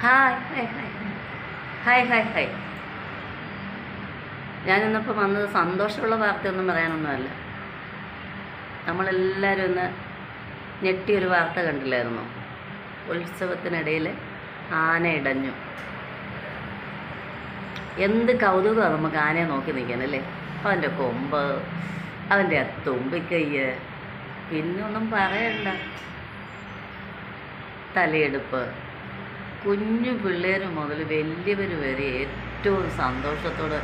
Hi hi hi hi hi hi. ഞാനിന്നിപ്പോൾ വന്നത് സന്തോഷമുള്ള വാർത്തയൊന്നും പറയാനൊന്നുമല്ല. നമ്മളെല്ലാവരും ഒന്ന് ഞെട്ടിയൊരു വാർത്ത കണ്ടില്ലായിരുന്നു? ഉത്സവത്തിനിടയിൽ ആന ഇടഞ്ഞു. എന്ത് കൗതുകമാണ് നമുക്ക് ആനയെ നോക്കി നിൽക്കാനല്ലേ. അവൻ്റെ കൊമ്പ്, അവൻ്റെ ആ തുമ്പിക്കയ്യ്, പിന്നൊന്നും പറയണ്ട. തലയെടുപ്പ്. കുഞ്ഞു പിള്ളേർ മുതൽ വലിയവർ വരെ ഏറ്റവും സന്തോഷത്തോടെ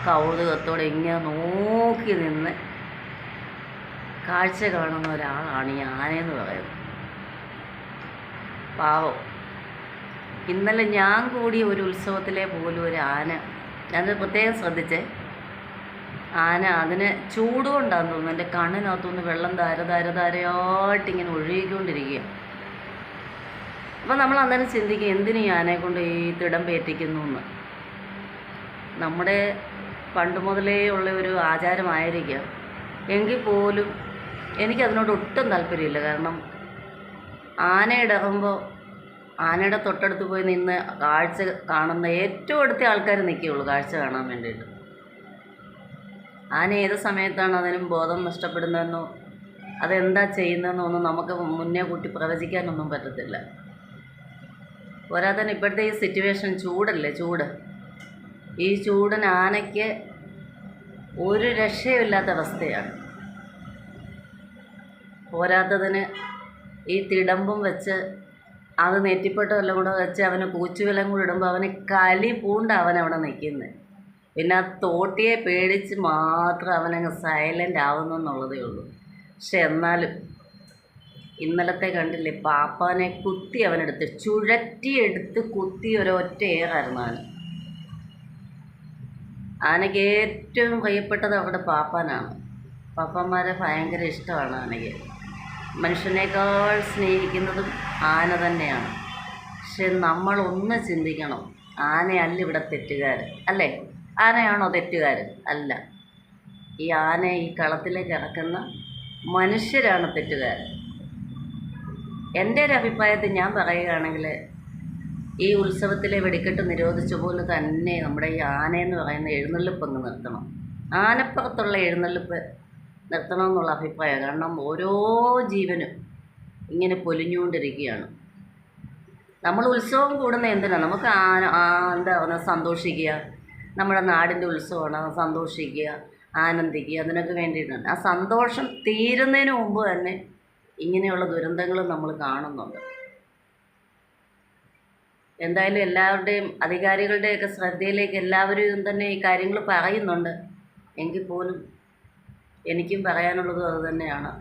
കൗതുകത്തോടെ ഇങ്ങനെ നോക്കി നിന്ന് കാഴ്ച കാണുന്ന ഒരാളാണ് ഈ ആനയെന്ന് പറയുന്നത്. പാവം. ഇന്നലെ ഞാൻ കൂടിയ ഒരു ഉത്സവത്തിലെ പോലും ഒരു ആന, ഞാനത് പ്രത്യേകം ശ്രദ്ധിച്ചേ, ആന അതിന് ചൂടുകൊണ്ടാന്ന് തോന്നുന്നു എൻ്റെ കണ്ണിനകത്തുനിന്ന് വെള്ളം ധാരധാരധാരയായിട്ടിങ്ങനെ ഒഴുകിക്കൊണ്ടിരിക്കുക. അപ്പം നമ്മൾ അന്നേരം ചിന്തിക്കും, എന്തിനു ഈ ആനയെ കൊണ്ട് ഈ തിടമ്പേറ്റിക്കുന്നു എന്ന്. നമ്മുടെ പണ്ട് മുതലേ ഉള്ള ഒരു ആചാരമായിരിക്കാം. എങ്കിൽ പോലും എനിക്കതിനോട് ഒട്ടും താല്പര്യമില്ല. കാരണം ആനയിടകുമ്പോൾ ആനയുടെ തൊട്ടടുത്ത് പോയി നിന്ന് കാഴ്ച കാണുന്ന ഏറ്റവും അടുത്ത ആൾക്കാർ നിൽക്കുകയുള്ളൂ കാഴ്ച കാണാൻ വേണ്ടിയിട്ട്. ആന ഏത് സമയത്താണ് അതിനും ബോധം നഷ്ടപ്പെടുന്നതെന്നോ അതെന്താ ചെയ്യുന്നതെന്നോ ഒന്നും നമുക്ക് മുന്നേ കൂട്ടി പ്രവചിക്കാനൊന്നും പറ്റത്തില്ല. പോരാതെ തന്നെ ഇപ്പോഴത്തെ ഈ സിറ്റുവേഷൻ ചൂടല്ലേ, ചൂട്. ഈ ചൂടിന് ആനയ്ക്ക് ഒരു രക്ഷയുമില്ലാത്ത അവസ്ഥയാണ്. പോരാത്തതിന് ഈ തിടമ്പും വെച്ച് അത് നെറ്റിപ്പട്ടം എല്ലാം കൂടെ വെച്ച് അവന് കൂച്ചുവിലം കൂടെ ഇടുമ്പോൾ അവന് കലി പൂണ്ട അവനവിടെ നിൽക്കുന്നത്. പിന്നെ ആ തോട്ടിയെ പേടിച്ച് മാത്രം അവനങ്ങ് സൈലൻ്റ് ആവുന്നു എന്നുള്ളതേ ഉള്ളൂ. പക്ഷെ എന്നാലും ഇന്നലത്തെ കണ്ടില്ലേ, പാപ്പാനെ കുത്തി അവനെടുത്ത് ചുഴറ്റിയെടുത്ത് കുത്തി ഒരൊറ്റ ഏറായിരുന്നു ആന. ആനയ്ക്ക് ഏറ്റവും പ്രിയപ്പെട്ടത് അവിടെ പാപ്പാനാണ്. പാപ്പാന്മാരെ ഭയങ്കര ഇഷ്ടമാണ് ആനയ്ക്ക്. മനുഷ്യനേക്കാൾ സ്നേഹിക്കുന്നതും ആന തന്നെയാണ്. പക്ഷെ നമ്മളൊന്ന് ചിന്തിക്കണം, ആനയല്ല ഇവിടെ തെറ്റുകാരൻ, അല്ലേ? ആനയാണോ തെറ്റുകാരൻ? അല്ല. ഈ ആന ഈ കളത്തിലേക്ക് ഇറക്കുന്ന മനുഷ്യരാണ് തെറ്റുകാരൻ. എൻ്റെ ഒരു അഭിപ്രായത്തിൽ ഞാൻ പറയുകയാണെങ്കിൽ ഈ ഉത്സവത്തിലെ വെടിക്കെട്ട് നിരോധിച്ച പോലെ തന്നെ നമ്മുടെ ഈ ആനയെന്ന് പറയുന്ന എഴുന്നള്ളിപ്പ് അങ്ങ് നിർത്തണം. ആനപ്പുറത്തുള്ള എഴുന്നള്ളിപ്പ് നിർത്തണമെന്നുള്ള അഭിപ്രായം. കാരണം ഓരോ ജീവനും ഇങ്ങനെ പൊലിഞ്ഞുകൊണ്ടിരിക്കുകയാണ്. നമ്മൾ ഉത്സവം കൂടുന്ന എന്തിനാണ്? നമുക്ക് എന്താ പറയുക, സന്തോഷിക്കുക. നമ്മുടെ നാടിൻ്റെ ഉത്സവമാണ്, സന്തോഷിക്കുക, ആനന്ദിക്കുക, അതിനൊക്കെ വേണ്ടിയിട്ടാണ്. ആ സന്തോഷം തീരുന്നതിന് മുമ്പ് തന്നെ ഇങ്ങനെയുള്ള ദുരന്തങ്ങളും നമ്മൾ കാണുന്നുണ്ട്. എന്തായാലും എല്ലാവരുടെയും അധികാരികളുടെയൊക്കെ ശ്രദ്ധയിലേക്ക് എല്ലാവരും തന്നെ ഈ കാര്യങ്ങൾ പറയുന്നുണ്ട്. എങ്കിൽ പോലും എനിക്കും പറയാനുള്ളതും അതുതന്നെയാണ്.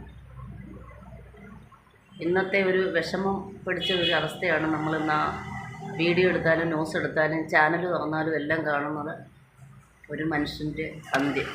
ഇന്നത്തെ ഒരു വിഷമം പിടിച്ച ഒരു അവസ്ഥയാണ് നമ്മളിന്ന് വീഡിയോ എടുത്താലും ന്യൂസ് എടുത്താലും ചാനൽ തുറന്നാലും എല്ലാം കാണുന്നത്. ഒരു മനുഷ്യൻ്റെ അന്ത്യം.